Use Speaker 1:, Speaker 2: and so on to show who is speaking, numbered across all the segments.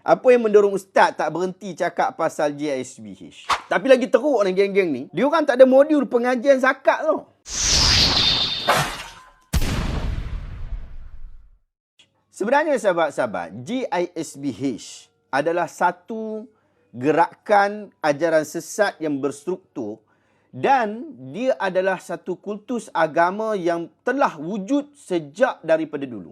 Speaker 1: Apa yang mendorong ustaz tak berhenti cakap pasal GISBH? Tapi lagi teruk orang geng-geng ni, dia orang tak ada modul pengajian zakat tau. Sebenarnya sahabat-sahabat, GISBH adalah satu gerakan ajaran sesat yang berstruktur dan dia adalah satu kultus agama yang telah wujud sejak daripada dulu.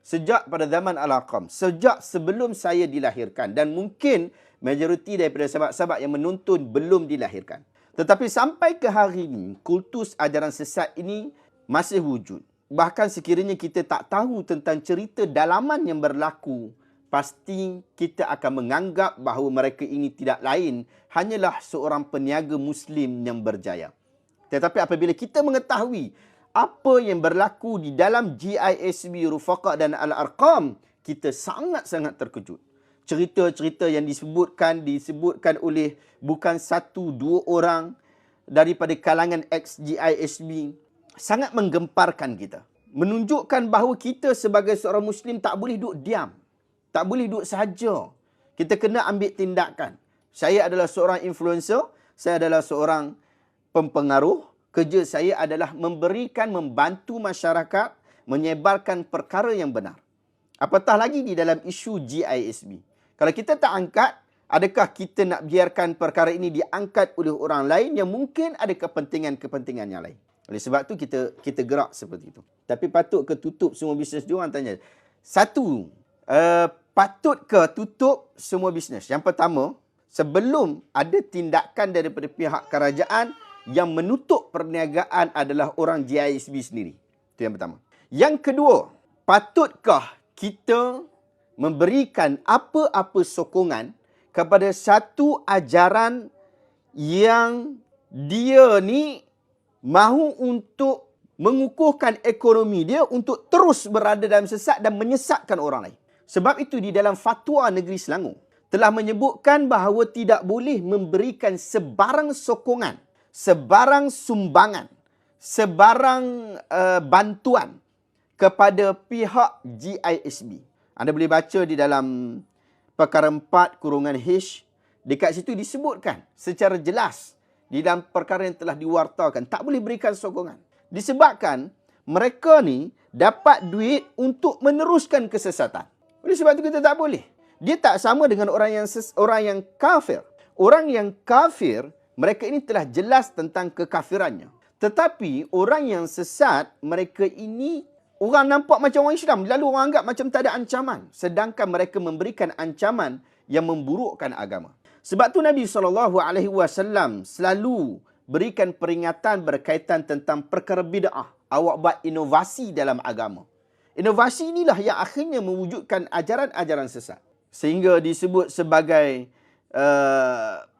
Speaker 1: Sejak pada zaman Al-Arqam, sejak sebelum saya dilahirkan, dan mungkin majoriti daripada sahabat-sahabat yang menonton belum dilahirkan. Tetapi sampai ke hari ini, kultus ajaran sesat ini masih wujud. Bahkan sekiranya kita tak tahu tentang cerita dalaman yang berlaku, pasti kita akan menganggap bahawa mereka ini tidak lain hanyalah seorang peniaga Muslim yang berjaya. Tetapi apabila kita mengetahui apa yang berlaku di dalam GISB, Rufaqa dan Al-Arqam, kita sangat-sangat terkejut. Cerita-cerita yang disebutkan oleh bukan satu dua orang daripada kalangan ex-GISB sangat menggemparkan kita. Menunjukkan bahawa kita sebagai seorang Muslim tak boleh duduk diam. Tak boleh duduk sahaja. Kita kena ambil tindakan. Saya adalah seorang influencer, saya adalah seorang pempengaruh. Kerja saya adalah membantu masyarakat menyebarkan perkara yang benar. Apatah lagi di dalam isu GISB. Kalau kita tak angkat, adakah kita nak biarkan perkara ini diangkat oleh orang lain yang mungkin ada kepentingan-kepentingan yang lain. Oleh sebab tu kita gerak seperti itu. Tapi patut ke tutup semua bisnes? Diorang tanya. Satu, patut ke tutup semua bisnes? Yang pertama, sebelum ada tindakan daripada pihak kerajaan yang menutup perniagaan adalah orang GISB sendiri. Itu yang pertama. Yang kedua, patutkah kita memberikan apa-apa sokongan kepada satu ajaran yang dia ni mahu untuk mengukuhkan ekonomi dia untuk terus berada dalam sesat dan menyesatkan orang lain. Sebab itu di dalam fatwa negeri Selangor telah menyebutkan bahawa tidak boleh memberikan sebarang sokongan, sebarang sumbangan, sebarang bantuan kepada pihak GISB. Anda boleh baca di dalam perkara 4/H. Dekat situ disebutkan secara jelas di dalam perkara yang telah diwartakan. Tak boleh berikan sokongan. Disebabkan mereka ni dapat duit untuk meneruskan kesesatan. Oleh sebab itu kita tak boleh. Dia tak sama dengan orang yang kafir. Orang yang kafir, mereka ini telah jelas tentang kekafirannya. Tetapi orang yang sesat, mereka ini orang nampak macam orang Islam. Lalu orang anggap macam tak ada ancaman. Sedangkan mereka memberikan ancaman yang memburukkan agama. Sebab tu Nabi SAW selalu berikan peringatan berkaitan tentang perkara bid'ah. Awak buat inovasi dalam agama. Inovasi inilah yang akhirnya mewujudkan ajaran-ajaran sesat. Sehingga disebut sebagai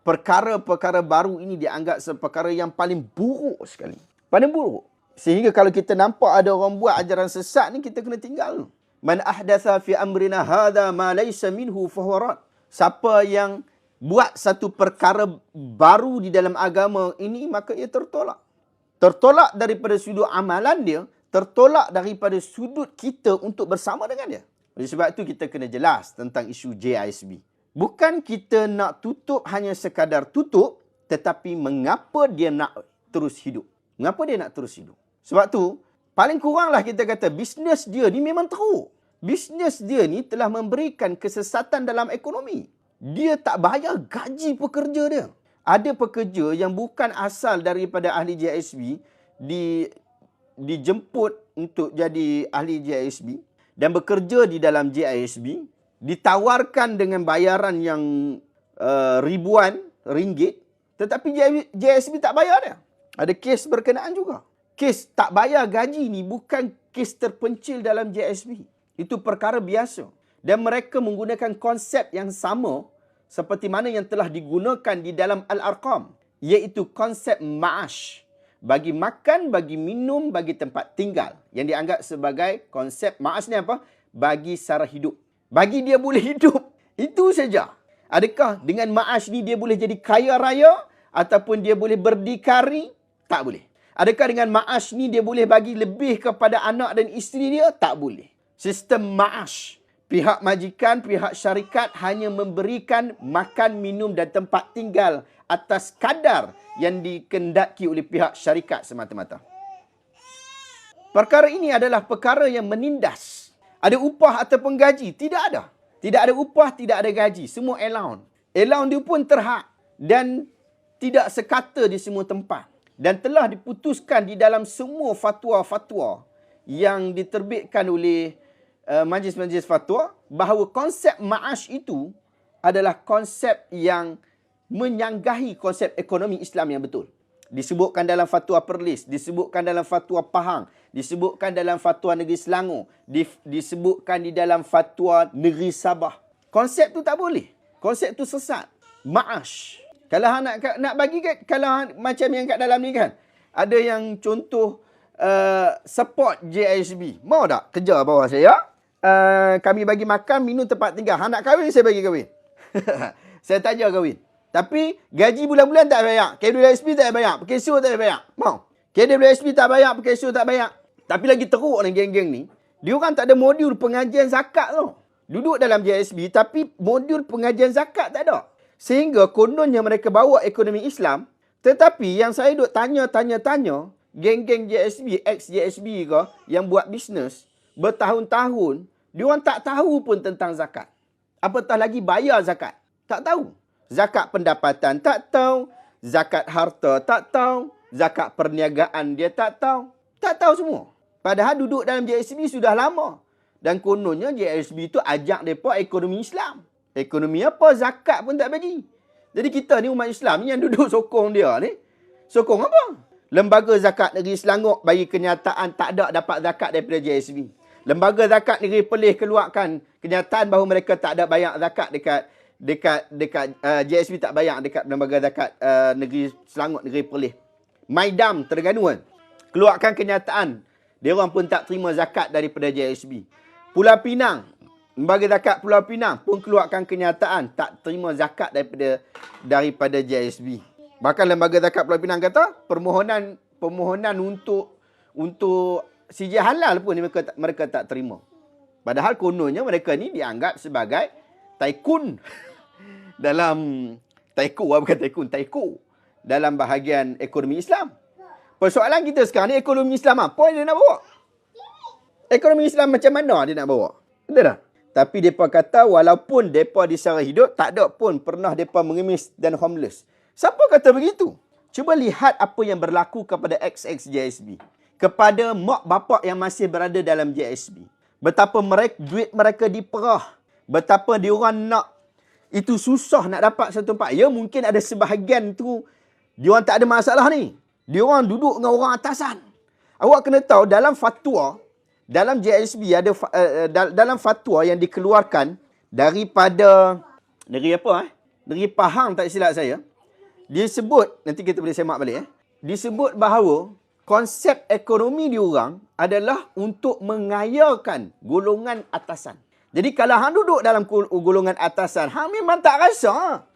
Speaker 1: perkara-perkara baru ini dianggap sebagai perkara yang paling buruk sekali. Paling buruk. Sehingga kalau kita nampak ada orang buat ajaran sesat ni, kita kena tinggal. Man ahdatha fi amrina hadha ma laysa minhu fahuwa rad. Siapa yang buat satu perkara baru di dalam agama ini, maka ia tertolak. Tertolak daripada sudut amalan dia, tertolak daripada sudut kita untuk bersama dengan dia. Oleh sebab itu kita kena jelas tentang isu GISB. Bukan kita nak tutup hanya sekadar tutup, tetapi mengapa dia nak terus hidup. Mengapa dia nak terus hidup? Sebab tu, paling kuranglah kita kata bisnes dia ni memang teruk. Bisnes dia ni telah memberikan kesesatan dalam ekonomi. Dia tak bayar gaji pekerja dia. Ada pekerja yang bukan asal daripada ahli GISB, dijemput untuk jadi ahli GISB dan bekerja di dalam GISB, ditawarkan dengan bayaran yang ribuan ringgit, tetapi GISB tak bayar dia. Ada kes berkenaan juga. Kes tak bayar gaji ni bukan kes terpencil dalam GISB. Itu perkara biasa. Dan mereka menggunakan konsep yang sama seperti mana yang telah digunakan di dalam Al-Arqam, iaitu konsep ma'ash. Bagi makan, bagi minum, bagi tempat tinggal. Yang dianggap sebagai konsep ma'ash ni apa? Bagi sara hidup. Bagi dia boleh hidup. Itu saja. Adakah dengan ma'ash ni dia boleh jadi kaya raya? Ataupun dia boleh berdikari? Tak boleh. Adakah dengan ma'ash ni dia boleh bagi lebih kepada anak dan isteri dia? Tak boleh. Sistem ma'ash. Pihak majikan, pihak syarikat hanya memberikan makan, minum dan tempat tinggal atas kadar yang dikendaki oleh pihak syarikat semata-mata. Perkara ini adalah perkara yang menindas. Ada upah ataupun gaji? Tidak ada. Tidak ada upah, tidak ada gaji. Semua allowance. Allowance dia pun terhad dan tidak sekata di semua tempat. Dan telah diputuskan di dalam semua fatwa-fatwa yang diterbitkan oleh majlis-majlis fatwa bahawa konsep ma'ash itu adalah konsep yang menyanggahi konsep ekonomi Islam yang betul. Disebutkan dalam fatwa Perlis, disebutkan dalam fatwa Pahang, disebutkan dalam fatwa Negeri Selangor, disebutkan di dalam fatwa Negeri Sabah. Konsep tu tak boleh. Konsep tu sesat. Ma'ash. Kalau nak bagi kalau macam yang kat dalam ni kan, ada yang contoh support JISB. Mau tak kerja bawah saya? Kami bagi makan, minum, tempat tinggal. Hang nak kahwin, saya bagi kahwin. Saya tak ajar kahwin. Tapi gaji bulan-bulan tak bayar. KWSP tak bayar. PKSU tak bayar. Mau? KWSP tak bayar, PKSU tak bayar. Tapi lagi teruk ni geng-geng ni. Dia orang tak ada modul pengajian zakat tu. Duduk dalam JSB tapi modul pengajian zakat tak ada. Sehingga kononnya mereka bawa ekonomi Islam. Tetapi yang saya duk tanya, geng-geng JSB, ex-JSB ke, yang buat bisnes bertahun-tahun, dia orang tak tahu pun tentang zakat. Apatah lagi bayar zakat. Tak tahu. Zakat pendapatan tak tahu. Zakat harta tak tahu. Zakat perniagaan dia tak tahu. Tak tahu semua. Padahal duduk dalam JSB sudah lama. Dan kononnya JSB tu ajak mereka ekonomi Islam. Ekonomi apa? Zakat pun tak bagi. Jadi kita ni umat Islam ni yang duduk sokong dia ni. Sokong apa? Lembaga Zakat Negeri Selangor bagi kenyataan tak ada dapat zakat daripada JSB. Lembaga Zakat Negeri Perlis keluarkan kenyataan bahawa mereka tak ada bayar zakat dekat JSB tak bayar dekat Lembaga Zakat Negeri Selangor, Negeri Perlis. Maidam Terengganu kan keluarkan kenyataan dia orang pun tak terima zakat daripada JSB. Pulau Pinang, Lembaga Zakat Pulau Pinang pun keluarkan kenyataan tak terima zakat daripada JSB. Bahkan Lembaga Zakat Pulau Pinang kata permohonan untuk CJ halal pun mereka tak terima. Padahal kononnya mereka ni dianggap sebagai tycoon dalam bahagian ekonomi Islam. Persoalan kita sekarang ni ekonomi Islam apa yang dia nak bawa? Ekonomi Islam macam mana dia nak bawa? Betul tak? Tapi mereka kata walaupun mereka disara hidup, tak ada pun pernah mereka mengemis dan homeless. Siapa kata begitu? Cuba lihat apa yang berlaku kepada ex-JSB. Kepada mak bapak yang masih berada dalam JSB. Betapa duit mereka diperah. Betapa diorang nak, itu susah nak dapat satu tempat. Ya mungkin ada sebahagian tu, diorang tak ada masalah ni. Diorang duduk dengan orang atasan. Awak kena tahu dalam fatwa, dalam JSB ada dalam fatwa yang dikeluarkan daripada negeri apa? Negeri Pahang tak silap saya. Disebut, nanti kita boleh semak balik. Disebut bahawa konsep ekonomi diorang adalah untuk mengayakan golongan atasan. Jadi kalau hang duduk dalam golongan atasan, hang memang tak rasa.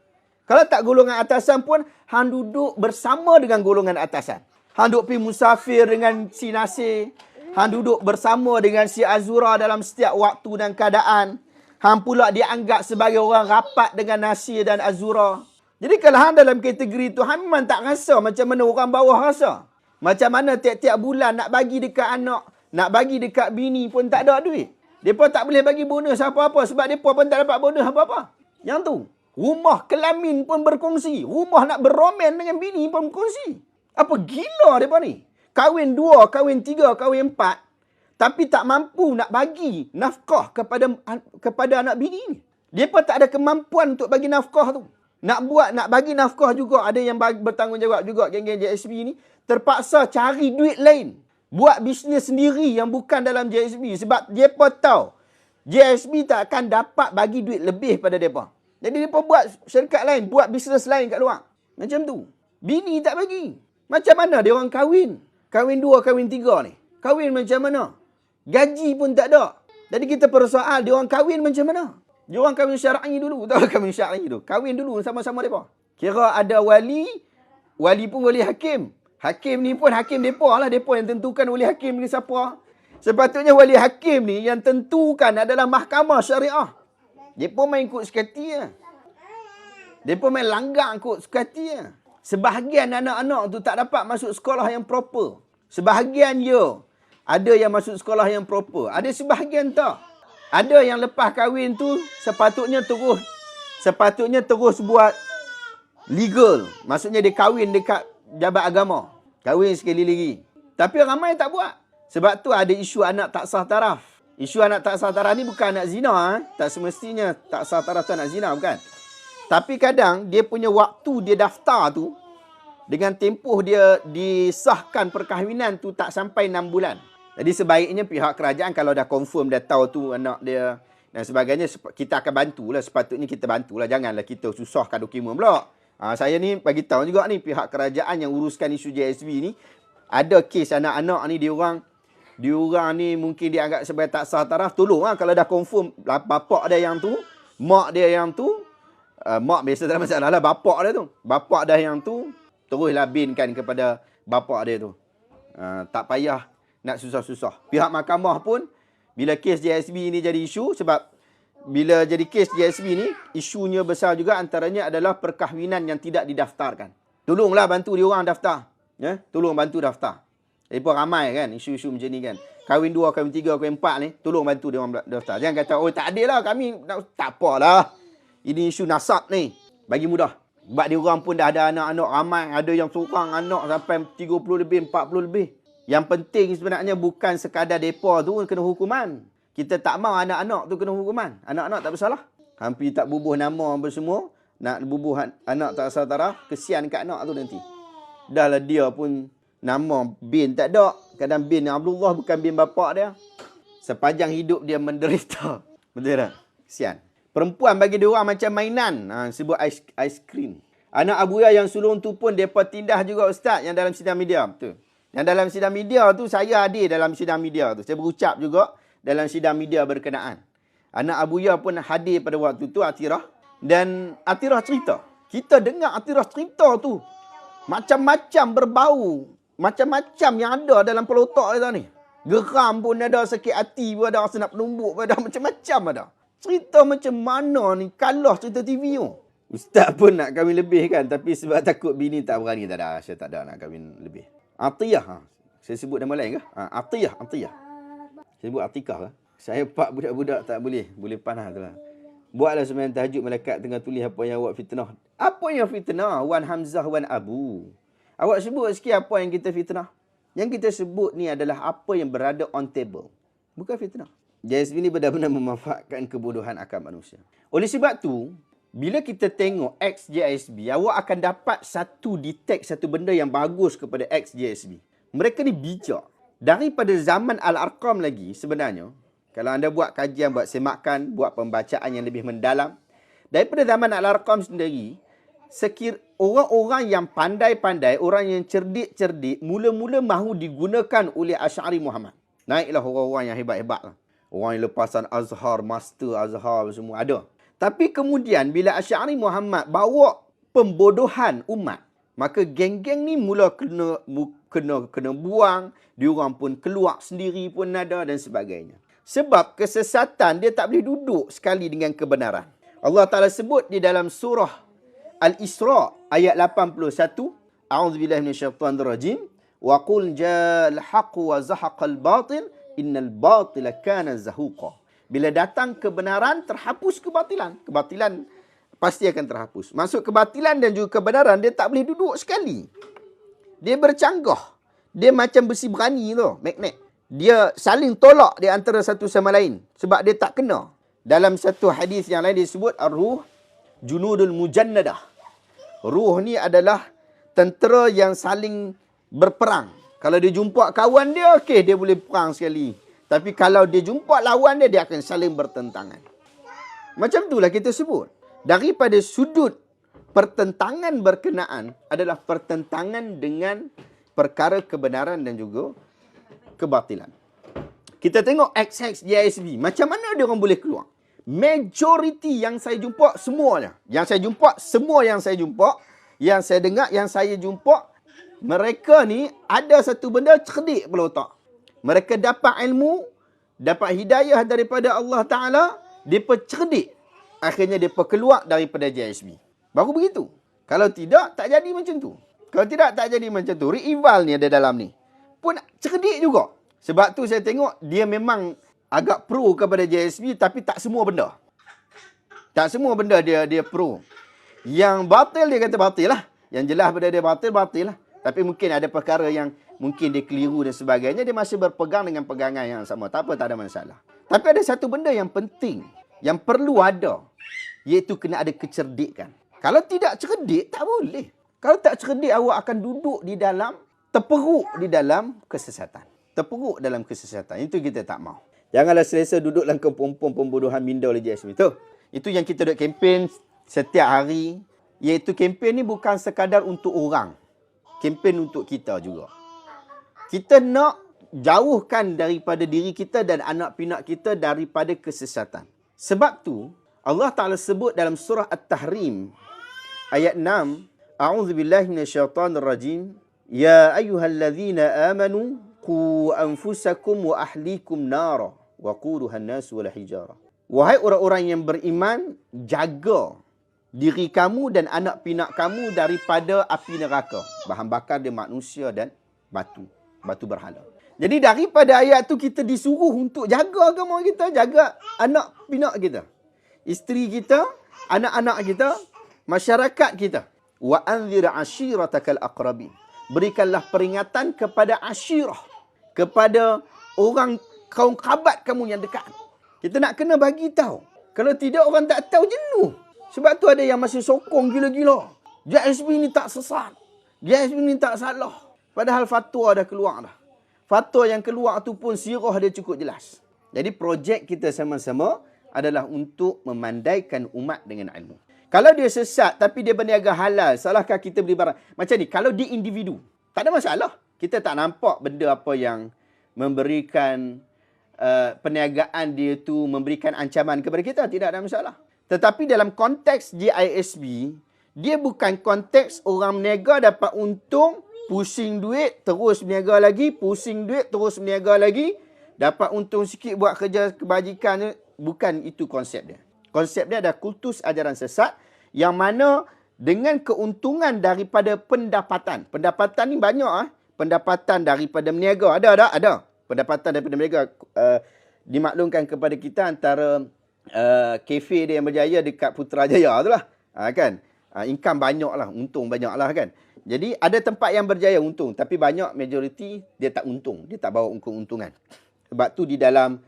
Speaker 1: Kalau tak golongan atasan pun, hang duduk bersama dengan golongan atasan. Hang duduk pergi musafir dengan si Nasir. Hang duduk bersama dengan si Azura dalam setiap waktu dan keadaan. Hang pula dianggap sebagai orang rapat dengan Nasir dan Azura. Jadi kalau hang dalam kategori tu, hang memang tak rasa macam mana orang bawah rasa. Macam mana tiap-tiap bulan nak bagi dekat anak, nak bagi dekat bini pun tak ada duit. Mereka tak boleh bagi bonus apa-apa sebab mereka pun tak dapat bonus apa-apa. Yang tu, rumah kelamin pun berkongsi. Rumah nak beromen dengan bini pun berkongsi. Apa gila mereka ni? Kahwin 2, kahwin 3, kahwin 4. Tapi tak mampu nak bagi nafkah kepada anak bini ni. Mereka tak ada kemampuan untuk bagi nafkah tu. Nak bagi nafkah juga, ada yang bertanggungjawab juga geng-geng JSB ni. Terpaksa cari duit lain. Buat bisnes sendiri yang bukan dalam JSB. Sebab mereka tahu JSB tak akan dapat bagi duit lebih pada mereka. Jadi mereka buat syarikat lain, buat bisnes lain kat luar. Macam tu. Bini tak bagi. Macam mana dia orang kahwin? Kahwin 2, kahwin 3 ni. Kahwin macam mana? Gaji pun tak ada. Jadi kita persoal dia orang kahwin macam mana? Dia orang kahwin syar'i dulu. Tahu kahwin syar'i tu? Kahwin dulu sama-sama mereka. Kira ada wali pun wali hakim. Hakim ni pun hakim mereka lah. Mereka yang tentukan wali hakim ni siapa. Sepatutnya wali hakim ni yang tentukan adalah mahkamah syariah. Dia pun main ikut suka hati je. Dia pun main langgar ikut suka hati je. Sebahagian anak-anak tu tak dapat masuk sekolah yang proper. Sebahagian ya. Ada yang masuk sekolah yang proper. Ada sebahagian tak. Ada yang lepas kahwin tu sepatutnya terus buat legal. Maksudnya dia kahwin dekat jabat agama. Kahwin sekali lagi. Tapi ramai tak buat. Sebab tu ada isu anak tak sah taraf. Isu anak tak sah taraf ni bukan anak zina. Tak semestinya tak sah taraf tu anak zina, bukan. Tapi kadang dia punya waktu dia daftar tu, dengan tempoh dia disahkan perkahwinan tu tak sampai 6 bulan. Jadi sebaiknya pihak kerajaan kalau dah confirm, dah tahu tu anak dia dan sebagainya, kita akan bantulah. Sepatutnya kita bantulah. Janganlah kita susahkan dokumen pula. Saya ni bagi tahu juga ni, pihak kerajaan yang uruskan isu JSB ni, ada kes anak-anak ni diorang ni mungkin dianggap sebagai tak sah taraf. Tolonglah kalau dah confirm bapak dia yang tu, mak dia yang tu, mak biasa tak ada masalah lah, bapak dia tu. Bapak dah yang tu, teruslah binkan kepada bapak dia tu. Tak payah nak susah-susah. Pihak mahkamah pun, bila kes JSB ni jadi isu, sebab bila jadi kes JSB ni, isunya besar juga, antaranya adalah perkahwinan yang tidak didaftarkan. Tolonglah bantu diorang daftar. Ya? Tolong bantu daftar. Jadi pun ramai kan isu-isu macam ni kan. Kahwin 2, kahwin 3, kahwin 4 ni, tolong bantu diorang daftar. Jangan kata, oh tak ada lah kami. Tak apalah. Ini isu nasab ni. Bagi mudah. Sebab diorang pun dah ada anak-anak ramai. Ada yang seorang anak sampai 30 lebih, 40 lebih. Yang penting sebenarnya bukan sekadar mereka tu kena hukuman. Kita tak mahu anak-anak tu kena hukuman. Anak-anak tak bersalah. Hampir tak bubuh nama apa semua. Nak bubuh anak tak sah taraf. Kesian kat anak tu nanti. Dahlah dia pun nama bin tak ada. Kadang bin Abdullah bukan bin bapak dia. Sepanjang hidup dia menderita. Betul tak? Kesian. Perempuan bagi dia orang macam mainan. Sebut aiskrim. Anak Abu Ya yang sulung tu pun mereka tindah juga ustaz yang dalam sidang media. Betul. Yang dalam sidang media tu, saya hadir dalam sidang media tu. Saya berucap juga dalam sidang media berkenaan. Anak Abu Ya pun hadir pada waktu tu, Atirah. Dan Atirah cerita. Kita dengar Atirah cerita tu. Macam-macam berbau. Macam-macam yang ada dalam pelotak kita ni. Geram pun ada, sakit hati pun ada, rasa nak penumbuk pun ada. Macam-macam ada. Cerita macam mana ni? Kalah cerita TV tu. Ustaz pun nak kahwin lebih kan. Tapi sebab takut bini tak berani. Tak ada. Saya tak ada nak kahwin lebih. Atiyah. Saya sebut nama lain ke? Atiyah. Saya sebut Atikah ke? Saya pak budak-budak tak boleh. Boleh panah tu lah. Buatlah sembahyang tahajud, malaikat tengah tulis apa yang awak fitnah. Apa yang fitnah? Wan Hamzah, Wan Abu. Awak sebut sikit apa yang kita fitnah. Yang kita sebut ni adalah apa yang berada on table. Bukan fitnah. JSB ni benar-benar memanfaatkan kebodohan akal manusia. Oleh sebab tu, bila kita tengok ex-JSB, awak akan dapat detect satu benda yang bagus kepada ex-JSB. Mereka ni bijak. Daripada zaman Al-Arqam lagi sebenarnya, kalau anda buat kajian, buat semakan, buat pembacaan yang lebih mendalam, daripada zaman Al-Arqam sendiri, orang-orang yang pandai-pandai, orang yang cerdik-cerdik, mula-mula mahu digunakan oleh Asy'ari Muhammad. Naiklah orang-orang yang hebat-hebat lah. Orang yang lepasan Azhar, Master Azhar semua ada. Tapi kemudian bila Asy'ari Muhammad bawa pembodohan umat, maka geng-geng ni mula kena buang, diorang pun keluar sendiri pun ada dan sebagainya. Sebab kesesatan dia tak boleh duduk sekali dengan kebenaran. Allah Ta'ala sebut di dalam surah Al-Isra ayat 81, A'udzubillahi minasyaitonirrajim, wa qul ja'al haqqu wa zahaqal batil innal batila kana zahuqa. Bila datang kebenaran, terhapus kebatilan. Kebatilan pasti akan terhapus. Maksud kebatilan dan juga kebenaran, dia tak boleh duduk sekali. Dia bercanggah. Dia macam besi berani tu, magnet. Dia saling tolak di antara satu sama lain. Sebab dia tak kena. Dalam satu hadis yang lain disebut, Ar-Ruh Junudul Mujannadah. Ruh ni adalah tentera yang saling berperang. Kalau dia jumpa kawan dia, okey, dia boleh perang sekali. Tapi kalau dia jumpa lawan dia, dia akan saling bertentangan. Macam itulah kita sebut. Daripada sudut pertentangan berkenaan adalah pertentangan dengan perkara kebenaran dan juga kebatilan. Kita tengok XX JSB. Macam mana dia orang boleh keluar? Majoriti yang saya jumpa, semuanya. Yang saya jumpa, yang saya dengar, yang saya jumpa, mereka ni ada satu benda cerdik kepala otak. Mereka dapat ilmu, dapat hidayah daripada Allah Ta'ala, mereka cerdik. Akhirnya mereka keluar daripada JSB. Baru begitu. Kalau tidak, tak jadi macam tu. Kalau tidak, tak jadi macam tu. Rival ni ada dalam ni pun cerdik juga. Sebab tu saya tengok dia memang agak pro kepada JSB, tapi tak semua benda. Tak semua benda dia pro. Yang batil dia kata batil lah. Yang jelas benda dia batil, batil lah. Tapi mungkin ada perkara yang mungkin dia keliru dan sebagainya, dia masih berpegang dengan pegangan yang sama. Tak apa, tak ada masalah. Tapi ada satu benda yang penting, yang perlu ada, iaitu kena ada kecerdikan. Kalau tidak cerdik, tak boleh. Kalau tak cerdik, awak akan duduk di dalam, terperuk di dalam kesesatan. Terperuk dalam kesesatan. Itu kita tak mahu. Janganlah selesa duduk dalam kepompong pembunuhan minda oleh JSB. Itu yang kita duk kempen setiap hari. Iaitu kempen ni bukan sekadar untuk orang. Kempen untuk kita juga. Kita nak jauhkan daripada diri kita dan anak pinak kita daripada kesesatan. Sebab tu, Allah Ta'ala sebut dalam surah At-Tahrim, ayat 6, A'udzubillahi minasyaitanirrajim, Ya ayyuhalladzina amanu, qu anfusakum wa ahlikum nara, wa quduhan nas wal hijara. Wahai orang-orang yang beriman, jaga diri kamu dan anak pinak kamu daripada api neraka. Bahan bakar dia manusia dan batu berhala. Jadi daripada ayat tu kita disuruh untuk jaga agama kita, jaga anak pinak kita, isteri kita, anak-anak kita, masyarakat kita. Wa anzir ashiratakal aqrabin. Berikanlah peringatan kepada ashirah, kepada orang kaum kerabat kamu yang dekat. Kita nak kena bagi tahu. Kalau tidak orang tak tahu, jenuh. Sebab tu ada yang masih sokong gila-gila. JSB ni tak sesat. JSB ni tak salah. Padahal fatwa dah keluar dah. Fatwa yang keluar tu pun sirah dia cukup jelas. Jadi projek kita sama-sama adalah untuk memandaikan umat dengan ilmu. Kalau dia sesat tapi dia berniaga halal, salahkah kita beli barang? Macam ni, kalau dia individu, tak ada masalah. Kita tak nampak benda apa yang memberikan perniagaan dia tu memberikan ancaman kepada kita, tidak ada masalah. Tetapi dalam konteks GISB, dia bukan konteks orang berniaga dapat untung, pusing duit, terus berniaga lagi, pusing duit, terus berniaga lagi, dapat untung sikit buat kerja kebajikan. Bukan itu konsep dia. Konsep dia ada kultus ajaran sesat yang mana dengan keuntungan daripada pendapatan. Pendapatan ni banyak. Pendapatan daripada berniaga. Ada. Pendapatan daripada berniaga dimaklumkan kepada kita antara kafe dia yang berjaya dekat Putrajaya tu lah. Kan? Income banyak lah. Untung banyak lah kan. Jadi ada tempat yang berjaya untung. Tapi banyak majoriti dia tak untung. Dia tak bawa keuntungan. Sebab tu di dalam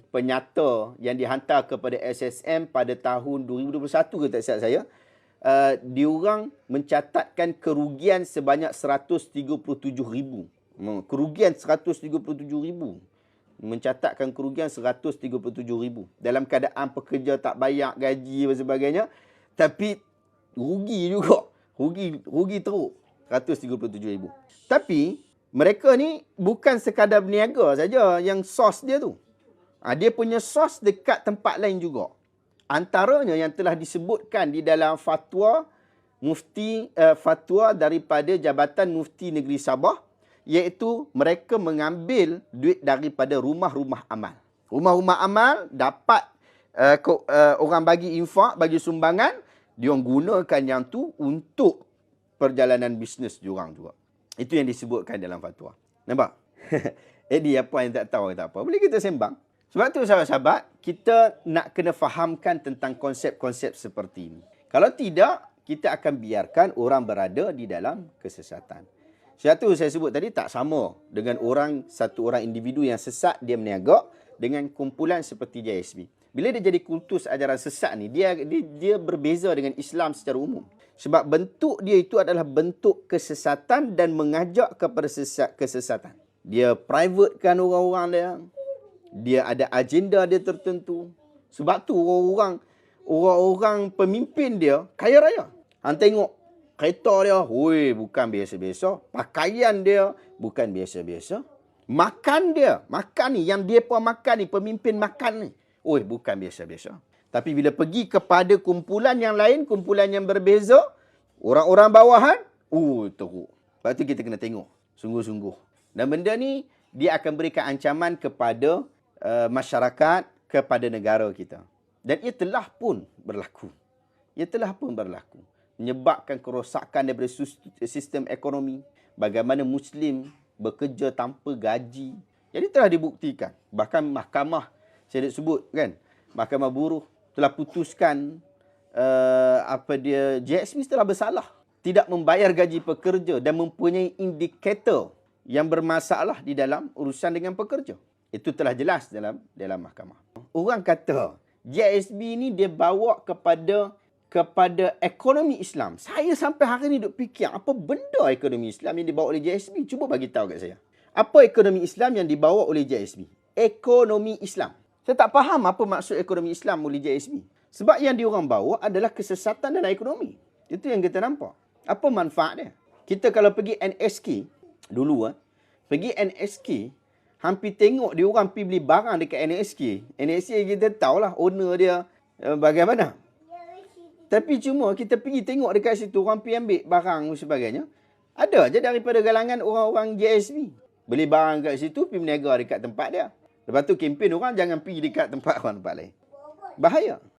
Speaker 1: penyata yang dihantar kepada SSM pada tahun 2021 ke tak silap saya, diorang mencatatkan kerugian sebanyak 137,000. Kerugian 137,000. Mencatatkan kerugian 137,000. Dalam keadaan pekerja tak bayar gaji dan sebagainya. Tapi rugi juga. Rugi teruk. 137,000. Tapi mereka ni bukan sekadar berniaga saja yang sos dia tu. Dia punya sos dekat tempat lain juga. Antaranya yang telah disebutkan di dalam fatwa fatwa daripada Jabatan Mufti Negeri Sabah, iaitu mereka mengambil duit daripada rumah-rumah amal. Rumah-rumah amal dapat orang bagi infak, bagi sumbangan, dia gunakan yang tu untuk perjalanan bisnes diorang juga. Itu yang disebutkan dalam fatwa. Nampak? Jadi apa yang tak tahu tak apa. Boleh kita sembang. Sebab tu sahabat-sahabat, kita nak kena fahamkan tentang konsep-konsep seperti ini. Kalau tidak, kita akan biarkan orang berada di dalam kesesatan. Sebab tu saya sebut tadi tak sama dengan satu orang individu yang sesat, dia berniaga dengan kumpulan seperti JSB. Bila dia jadi kultus ajaran sesat ni, dia berbeza dengan Islam secara umum. Sebab bentuk dia itu adalah bentuk kesesatan dan mengajak kepada kesesatan. Dia privatekan orang-orang dia. Dia ada agenda dia tertentu. Sebab tu orang pemimpin dia kaya raya. Han tengok kereta dia, bukan biasa-biasa. Pakaian dia bukan biasa-biasa. Makan ni yang dia pun makan ni, pemimpin makan ni. Bukan biasa-biasa. Tapi bila pergi kepada kumpulan yang lain, kumpulan yang berbeza, orang-orang bawahan, teruk. Lepas tu kita kena tengok. Sungguh-sungguh. Dan benda ni dia akan berikan ancaman kepada masyarakat, kepada negara kita. Dan ia telah pun berlaku. Ia telah pun berlaku. Menyebabkan kerosakan daripada sistem ekonomi. Bagaimana Muslim bekerja tanpa gaji. Jadi telah dibuktikan. Bahkan mahkamah, saya nak sebut kan, mahkamah buruh telah putuskan JSB telah bersalah. Tidak membayar gaji pekerja dan mempunyai indikator yang bermasalah di dalam urusan dengan pekerja. Itu telah jelas dalam mahkamah. Orang kata JSB ni dia bawa kepada ekonomi Islam. Saya sampai hari ni duk fikir apa benda ekonomi Islam yang dibawa oleh JSB. Cuba bagi tahu kat saya. Apa ekonomi Islam yang dibawa oleh JSB? Ekonomi Islam. Saya tak faham apa maksud ekonomi Islam oleh JSB. Sebab yang diorang bawa adalah kesesatan dalam ekonomi. Itu yang kita nampak. Apa manfaat dia? Kita kalau pergi NSK dulu, pergi NSK, hampir tengok diorang pergi beli barang dekat NSK. NSK kita tahulah owner dia bagaimana. Tapi cuma kita pergi tengok dekat situ, orang pergi ambil barang dan sebagainya. Ada je daripada galangan orang-orang JSB. Beli barang kat situ, pergi berniaga dekat tempat dia. Lepas tu kempen orang jangan pergi dekat tempat orang tempat lain. Bahaya.